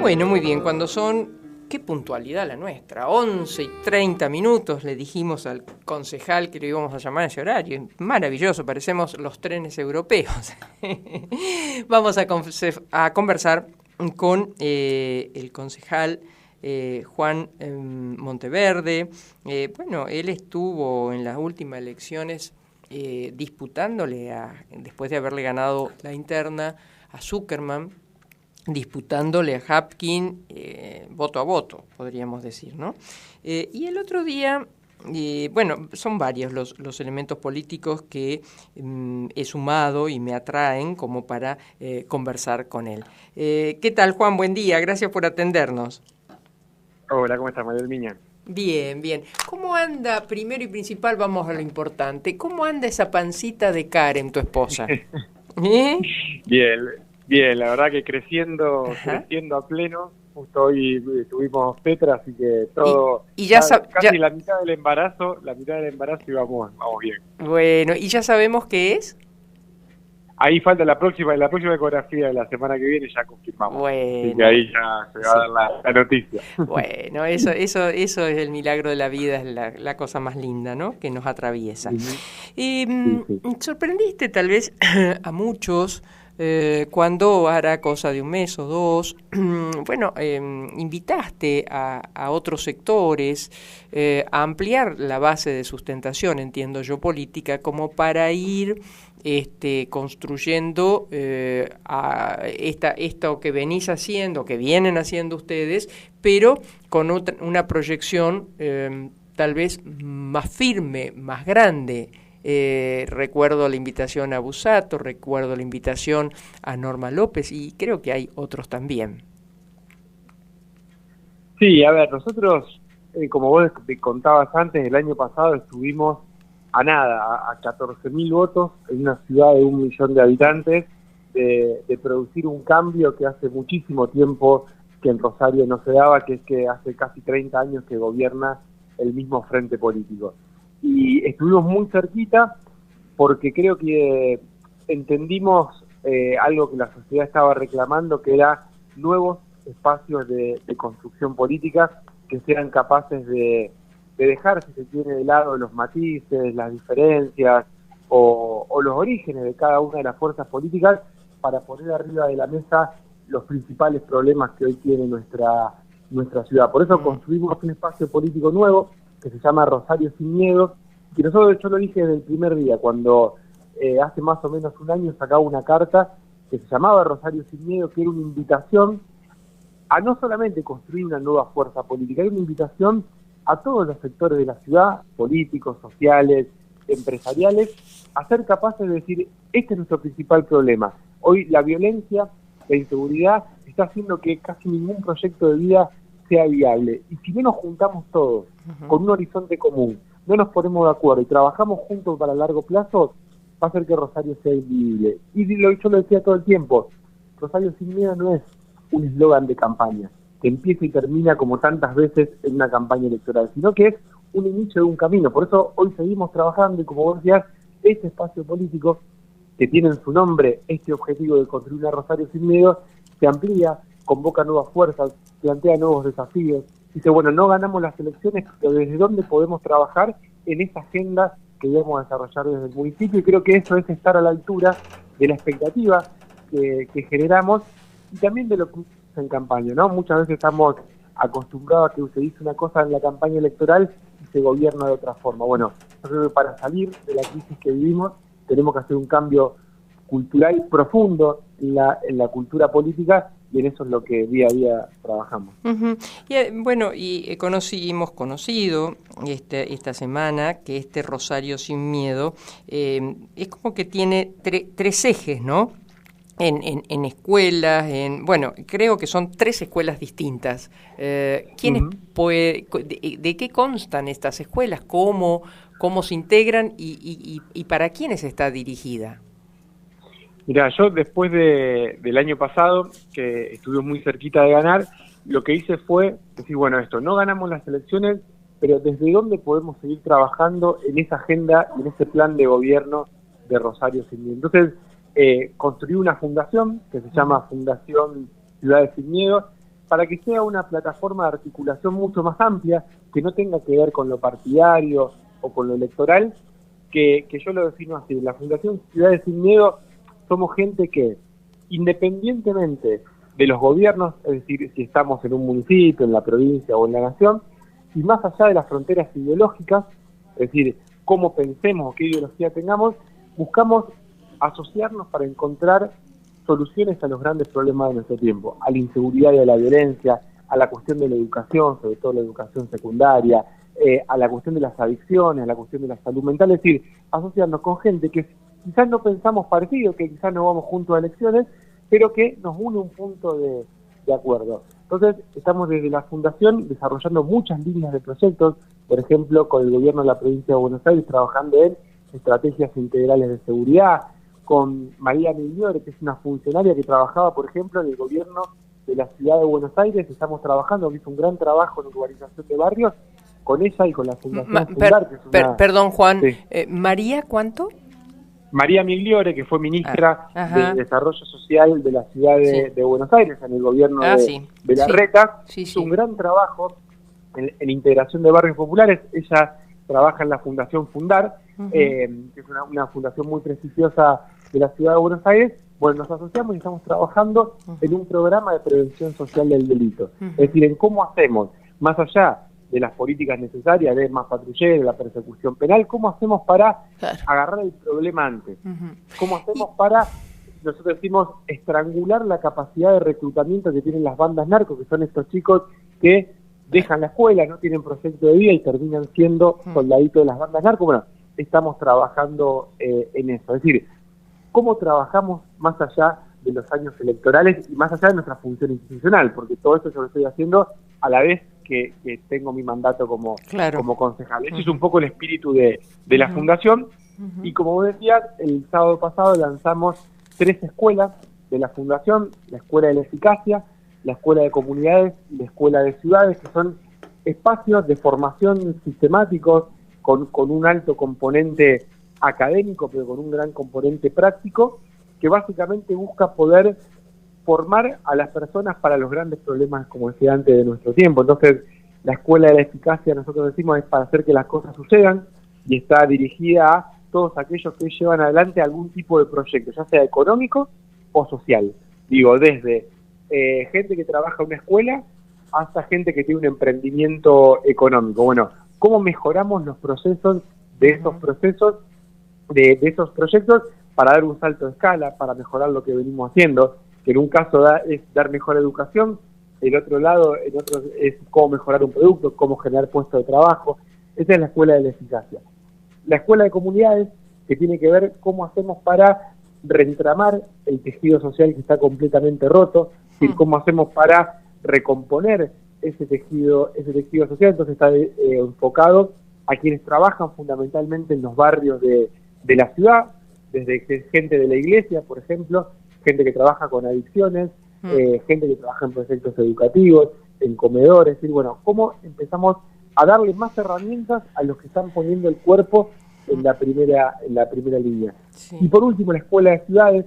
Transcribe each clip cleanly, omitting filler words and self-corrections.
Bueno, muy bien, cuando son... Qué puntualidad la nuestra, 11:30, le dijimos al concejal que lo íbamos a llamar a ese horario. Maravilloso, parecemos los trenes europeos. Vamos a conversar con el concejal Juan Monteverde. Bueno, él estuvo en las últimas elecciones disputándole, después de haberle ganado la interna, a Zuckerman, disputándole a Hapkin voto a voto, podríamos decir, ¿no? Y el otro día, bueno, son varios los elementos políticos que he sumado y me atraen como para conversar con él. ¿Qué tal, Juan? Buen día, gracias por atendernos. Hola, ¿cómo estás, María del Miña? Bien, bien. ¿Cómo anda, primero y principal, vamos a lo importante, cómo anda esa pancita de Karen, tu esposa? Bien, la verdad que creciendo a pleno. Justo hoy tuvimos Petra, así que todo y ya casi la mitad del embarazo y vamos bien. Bueno, ¿y ya sabemos qué es? Ahí falta la próxima ecografía de la semana que viene, ya confirmamos. Bueno, así que ahí ya se va a dar la noticia. Bueno, eso es el milagro de la vida, es la cosa más linda, ¿no? Que nos atraviesa. Sí. Sorprendiste tal vez a muchos cuando hará cosa de un mes o dos, bueno, invitaste a otros sectores a ampliar la base de sustentación, entiendo yo, política, como para ir construyendo esto que venís haciendo, que vienen haciendo ustedes, pero con una proyección tal vez más firme, más grande. Recuerdo la invitación a Busato, recuerdo la invitación a Norma López y creo que hay otros también. Sí, a ver, nosotros, como vos te contabas antes, el año pasado estuvimos a 14.000 votos en una ciudad de 1 millón de habitantes, de producir un cambio que hace muchísimo tiempo que en Rosario no se daba, que es que hace casi 30 años que gobierna el mismo frente político. Y estuvimos muy cerquita porque creo que entendimos algo que la sociedad estaba reclamando, que era nuevos espacios de construcción política que sean capaces de dejar, si se tiene, de lado los matices, las diferencias o los orígenes de cada una de las fuerzas políticas para poner arriba de la mesa los principales problemas que hoy tiene nuestra ciudad. Por eso construimos un espacio político nuevo que se llama Rosario Sin Miedo, y nosotros, yo lo dije desde el primer día, cuando hace más o menos un año sacaba una carta que se llamaba Rosario Sin Miedo, que era una invitación a no solamente construir una nueva fuerza política, era una invitación a todos los sectores de la ciudad, políticos, sociales, empresariales, a ser capaces de decir, este es nuestro principal problema. Hoy la violencia, la inseguridad, está haciendo que casi ningún proyecto de vida sea viable. Y si no nos juntamos todos con un horizonte común, no nos ponemos de acuerdo y trabajamos juntos para largo plazo, va a hacer que Rosario sea invivible. Y yo lo decía todo el tiempo, Rosario Sin Miedo no es un eslogan de campaña, que empieza y termina como tantas veces en una campaña electoral, sino que es un inicio de un camino. Por eso hoy seguimos trabajando y, como vos decías, este espacio político que tiene en su nombre este objetivo de construir una Rosario Sin Miedo, se amplía, convoca nuevas fuerzas, plantea nuevos desafíos. Dice, bueno, no ganamos las elecciones, pero ¿desde dónde podemos trabajar en esa agenda que debemos desarrollar desde el municipio? Y creo que eso es estar a la altura de la expectativa que generamos y también de lo que en campaña, ¿no? Muchas veces estamos acostumbrados a que se dice una cosa en la campaña electoral y se gobierna de otra forma. Bueno, yo creo que para salir de la crisis que vivimos tenemos que hacer un cambio cultural profundo en la cultura política, y en eso es lo que día a día trabajamos. Bueno, y hemos conocido esta semana que este Rosario Sin Miedo es como que tiene tres ejes, ¿no? En escuelas, bueno, creo que son 3 escuelas distintas. ¿Quiénes de qué constan estas escuelas? ¿Cómo se integran y para quiénes está dirigida? Mirá, yo después del año pasado, que estuve muy cerquita de ganar, lo que hice fue decir, bueno, no ganamos las elecciones, pero ¿desde dónde podemos seguir trabajando en esa agenda, en ese plan de gobierno de Rosario Sin Miedo? Entonces, construí una fundación que se llama Fundación Ciudades Sin Miedo, para que sea una plataforma de articulación mucho más amplia, que no tenga que ver con lo partidario o con lo electoral, que yo lo defino así. La Fundación Ciudades Sin Miedo somos gente que, independientemente de los gobiernos, es decir, si estamos en un municipio, en la provincia o en la nación, y más allá de las fronteras ideológicas, es decir, cómo pensemos o qué ideología tengamos, buscamos asociarnos para encontrar soluciones a los grandes problemas de nuestro tiempo, a la inseguridad y a la violencia, a la cuestión de la educación, sobre todo la educación secundaria, a la cuestión de las adicciones, a la cuestión de la salud mental, es decir, asociarnos con gente que quizás no pensamos parecido, que quizás no vamos juntos a elecciones, pero que nos une un punto de acuerdo. Entonces, estamos desde la Fundación desarrollando muchas líneas de proyectos, por ejemplo, con el gobierno de la provincia de Buenos Aires, trabajando en estrategias integrales de seguridad, con María Migliore, que es una funcionaria que trabajaba, por ejemplo, en el gobierno de la ciudad de Buenos Aires. Estamos trabajando, que hizo un gran trabajo en urbanización de barrios, con ella y con la Fundación Fundar, que es una... Perdón, Juan, sí. ¿María cuánto? María Migliore, que fue ministra de Desarrollo Social de la ciudad de Buenos Aires, en el gobierno de Larreta, hizo un gran trabajo en integración de barrios populares. Ella trabaja en la Fundación Fundar, que es una fundación muy prestigiosa de la ciudad de Buenos Aires. Bueno, nos asociamos y estamos trabajando en un programa de prevención social del delito. Es decir, en cómo hacemos, más allá de las políticas necesarias, de más patrulleros, la persecución penal, cómo hacemos para agarrar el problema antes, cómo hacemos para, nosotros decimos, estrangular la capacidad de reclutamiento que tienen las bandas narcos, que son estos chicos que dejan la escuela, no tienen proyecto de vida y terminan siendo soldaditos de las bandas narcos. Bueno, estamos trabajando en eso, es decir, cómo trabajamos más allá de los años electorales y más allá de nuestra función institucional, porque todo esto yo lo estoy haciendo a la vez que tengo mi mandato como concejal. Ese es un poco el espíritu de la Fundación, y como vos decías, el sábado pasado lanzamos 3 escuelas de la Fundación: la Escuela de la Eficacia, la Escuela de Comunidades y la Escuela de Ciudades, que son espacios de formación sistemáticos con un alto componente académico, pero con un gran componente práctico, que básicamente busca poder formar a las personas para los grandes problemas, como decía antes, de nuestro tiempo. Entonces, la Escuela de la Eficacia, nosotros decimos, es para hacer que las cosas sucedan, y está dirigida a todos aquellos que llevan adelante algún tipo de proyecto, ya sea económico o social. Digo, desde gente que trabaja en una escuela hasta gente que tiene un emprendimiento económico. Bueno, ¿cómo mejoramos los procesos de esos procesos, de esos proyectos, para dar un salto de escala, para mejorar lo que venimos haciendo? Que en un caso es dar mejor educación, el otro lado, en otro es cómo mejorar un producto, cómo generar puestos de trabajo. Esa es la Escuela de la Eficacia. La Escuela de Comunidades, que tiene que ver cómo hacemos para reentramar el tejido social que está completamente roto, y cómo hacemos para recomponer ese tejido social. Entonces está enfocado a quienes trabajan fundamentalmente en los barrios de la ciudad, desde gente de la iglesia, por ejemplo, gente que trabaja con adicciones, gente que trabaja en proyectos educativos, en comedores. Es decir, bueno, cómo empezamos a darle más herramientas a los que están poniendo el cuerpo en la primera línea. Y por último, la Escuela de Ciudades,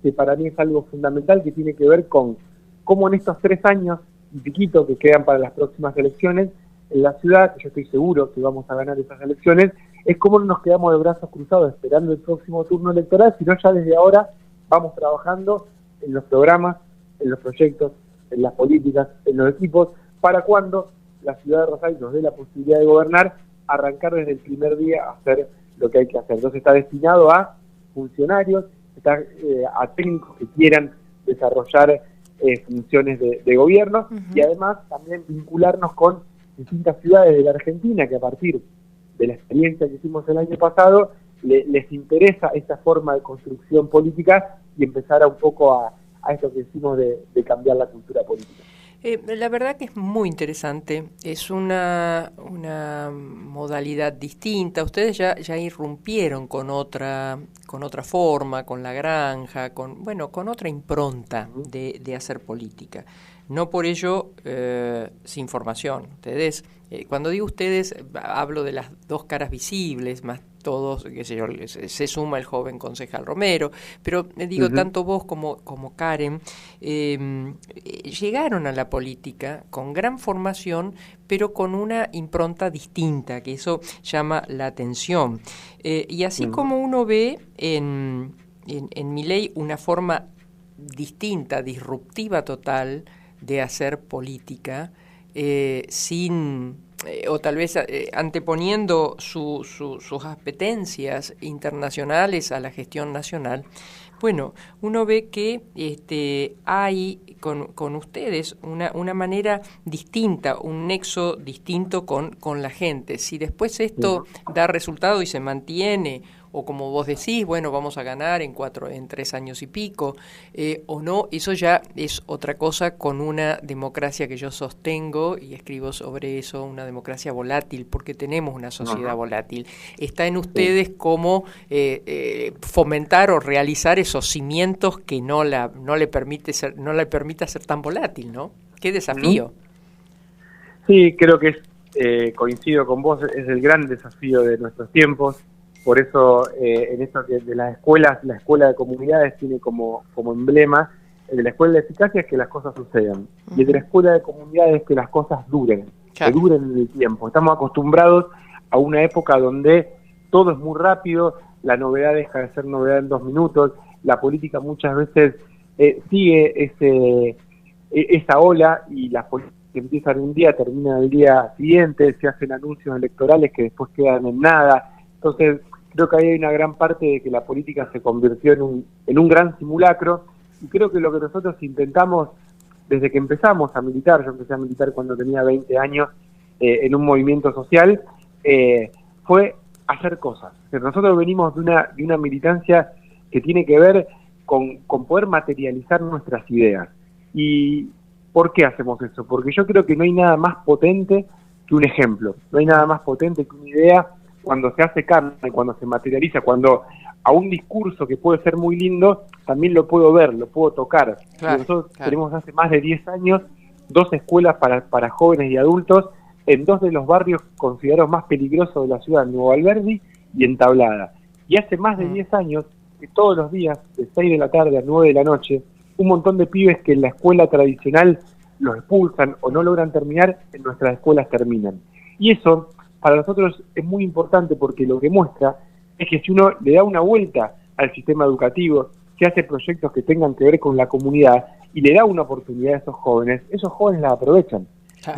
que para mí es algo fundamental, que tiene que ver con cómo en estos 3 años y piquito que quedan para las próximas elecciones en la ciudad, que yo estoy seguro que vamos a ganar esas elecciones, es cómo no nos quedamos de brazos cruzados esperando el próximo turno electoral, sino ya desde ahora vamos trabajando en los programas, en los proyectos, en las políticas, en los equipos, para cuando la ciudad de Rosario nos dé la posibilidad de gobernar, arrancar desde el primer día a hacer lo que hay que hacer. Entonces está destinado a funcionarios, está a técnicos que quieran desarrollar funciones de gobierno, y además también vincularnos con distintas ciudades de la Argentina que, a partir de la experiencia que hicimos el año pasado, les interesa esta forma de construcción política y empezar a un poco a esto que decimos de cambiar la cultura política. La verdad que es muy interesante, es una modalidad distinta. Ustedes ya irrumpieron con otra forma, con la granja, con otra impronta de hacer política. No por ello sin formación. Ustedes, cuando digo ustedes, hablo de las 2 caras visibles, más todos, qué sé yo, se suma el joven concejal Romero, pero digo, tanto vos como Karen llegaron a la política con gran formación, pero con una impronta distinta, que eso llama la atención. Y así como uno ve en Milei una forma distinta, disruptiva total de hacer política, sin o tal vez anteponiendo sus apetencias internacionales a la gestión nacional. Bueno, uno ve que hay con ustedes una manera distinta, un nexo distinto con la gente. Si después esto da resultado y se mantiene, o como vos decís, bueno, vamos a ganar en 3 años y pico, o no, eso ya es otra cosa con una democracia que yo sostengo y escribo sobre eso, una democracia volátil, porque tenemos una sociedad volátil. Está en ustedes cómo fomentar o realizar esos cimientos que no le permita ser tan volátil, ¿no? ¡Qué desafío! Sí, creo que coincido con vos, es el gran desafío de nuestros tiempos. Por eso, en esto de las escuelas, la escuela de comunidades tiene como emblema, el de la escuela de eficacia es que las cosas sucedan, y el de la escuela de comunidades es que las cosas duren, que duren en el tiempo. Estamos acostumbrados a una época donde todo es muy rápido, la novedad deja de ser novedad en 2 minutos, la política muchas veces sigue esa ola, y las políticas que empiezan un día terminan el día siguiente, se hacen anuncios electorales que después quedan en nada. Entonces, creo que ahí hay una gran parte de que la política se convirtió en un gran simulacro, y creo que lo que nosotros intentamos desde que empezamos a militar, yo empecé a militar cuando tenía 20 años en un movimiento social, fue hacer cosas. O sea, nosotros venimos de una militancia que tiene que ver con poder materializar nuestras ideas. ¿Y por qué hacemos eso? Porque yo creo que no hay nada más potente que un ejemplo, no hay nada más potente que una idea cuando se hace carne, cuando se materializa, cuando a un discurso que puede ser muy lindo, también lo puedo ver, lo puedo tocar. Claro, nosotros tenemos hace más de 10 años 2 escuelas para jóvenes y adultos en 2 de los barrios considerados más peligrosos de la ciudad, en Nuevo Alberdi y en Tablada. Y hace más de 10 años que todos los días, de 6 de la tarde a 9 de la noche, un montón de pibes que en la escuela tradicional los expulsan o no logran terminar, en nuestras escuelas terminan. Y eso para nosotros es muy importante, porque lo que muestra es que si uno le da una vuelta al sistema educativo, que hace proyectos que tengan que ver con la comunidad y le da una oportunidad a esos jóvenes la aprovechan.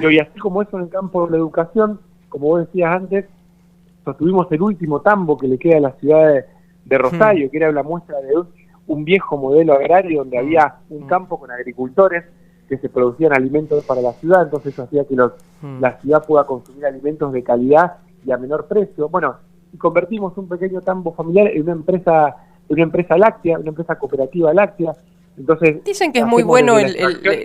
Y así como eso en el campo de la educación, como vos decías antes, sostuvimos el último tambo que le queda a la ciudad de Rosario, que era la muestra de un viejo modelo agrario donde había un campo con agricultores que se producían alimentos para la ciudad, entonces eso hacía que la ciudad pueda consumir alimentos de calidad y a menor precio. Bueno, y convertimos un pequeño tambo familiar en una empresa láctea, una empresa cooperativa láctea. Entonces dicen que es muy bueno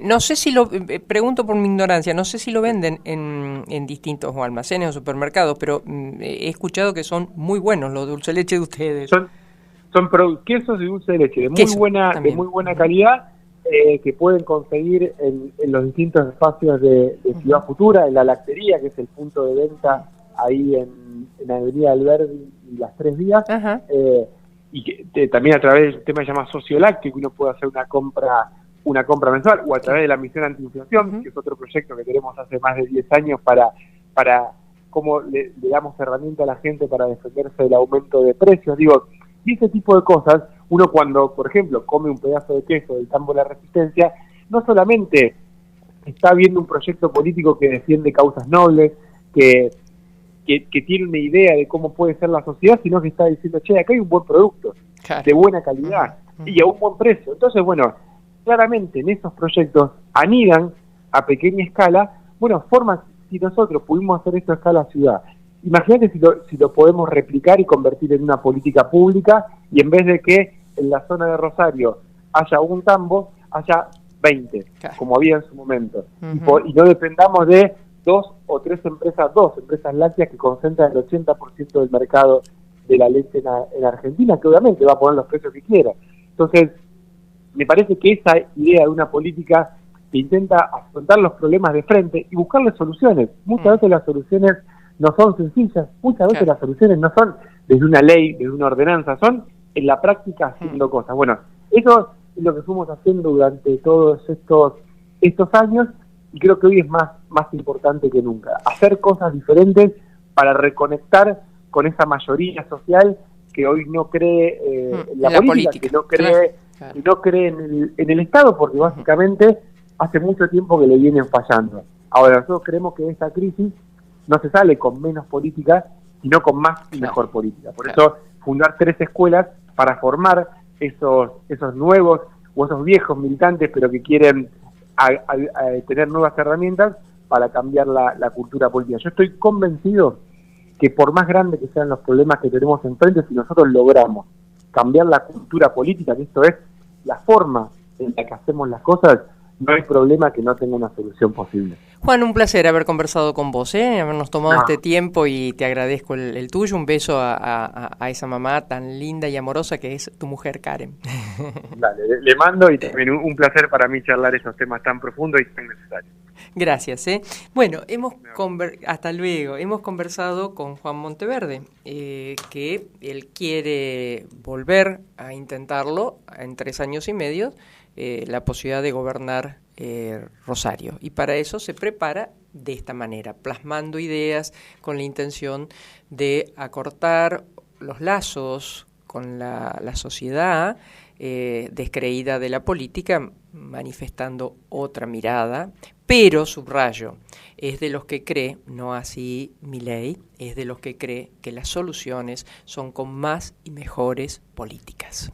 no sé si lo pregunto por mi ignorancia, no sé si lo venden en distintos almacenes o supermercados, pero he escuchado que son muy buenos los dulce de leche de ustedes. Son quesos y dulce de leche de muy buena calidad, que pueden conseguir en los distintos espacios de Ciudad Futura, en la lactería, que es el punto de venta ahí en Avenida Alberdi y Las 3 Vías, y que también a través del tema que se llama Socioláctico, que uno puede hacer una compra mensual, o a través de la misión antiinflación, que es otro proyecto que tenemos hace más de 10 años para cómo le damos herramienta a la gente para defenderse del aumento de precios. Digo, y ese tipo de cosas, uno cuando, por ejemplo, come un pedazo de queso del tambo de la Resistencia, no solamente está viendo un proyecto político que defiende causas nobles, que tiene una idea de cómo puede ser la sociedad, sino que está diciendo, che, acá hay un buen producto, de buena calidad, y a un buen precio. Entonces, bueno, claramente en esos proyectos anidan a pequeña escala, bueno, formas, si nosotros pudimos hacer esto a escala ciudad, imagínate si lo podemos replicar y convertir en una política pública, y en vez de que en la zona de Rosario haya un tambo, haya 20, como había en su momento, y no dependamos de 2 o 3 empresas, 2 empresas lácteas que concentran el 80% del mercado de la leche en Argentina, que obviamente va a poner los precios que quiera. Entonces, me parece que esa idea de una política que intenta afrontar los problemas de frente y buscarle soluciones, muchas veces las soluciones no son sencillas. Muchas veces las soluciones no son desde una ley, desde una ordenanza, son en la práctica haciendo cosas. Bueno, eso es lo que fuimos haciendo durante todos estos años, y creo que hoy es más importante que nunca. Hacer cosas diferentes para reconectar con esa mayoría social que hoy no cree en la política, que no cree, claro, que no cree en el Estado, porque básicamente hace mucho tiempo que le vienen fallando. Ahora, nosotros creemos que de esta crisis no se sale con menos política, sino con más y mejor política. Por eso, fundar 3 escuelas para formar esos nuevos o esos viejos militantes, pero que quieren tener nuevas herramientas para cambiar la cultura política. Yo estoy convencido que por más grandes que sean los problemas que tenemos enfrente, si nosotros logramos cambiar la cultura política, que esto es la forma en la que hacemos las cosas, no hay problema que no tenga una solución posible. Juan, un placer haber conversado con vos, habernos tomado este tiempo, y te agradezco el tuyo. Un beso a esa mamá tan linda y amorosa que es tu mujer, Karen. Dale, le mando, y también un placer para mí charlar esos temas tan profundos y tan necesarios. Gracias. Bueno, hasta luego. Hemos conversado con Juan Monteverde, que él quiere volver a intentarlo en 3 años y medio, la posibilidad de gobernar Rosario, y para eso se prepara de esta manera, plasmando ideas con la intención de acortar los lazos con la sociedad descreída de la política, manifestando otra mirada, pero subrayo, es de los que cree, no así Milei, es de los que cree que las soluciones son con más y mejores políticas.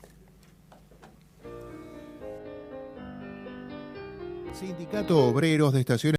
Sindicato Obreros de Estaciones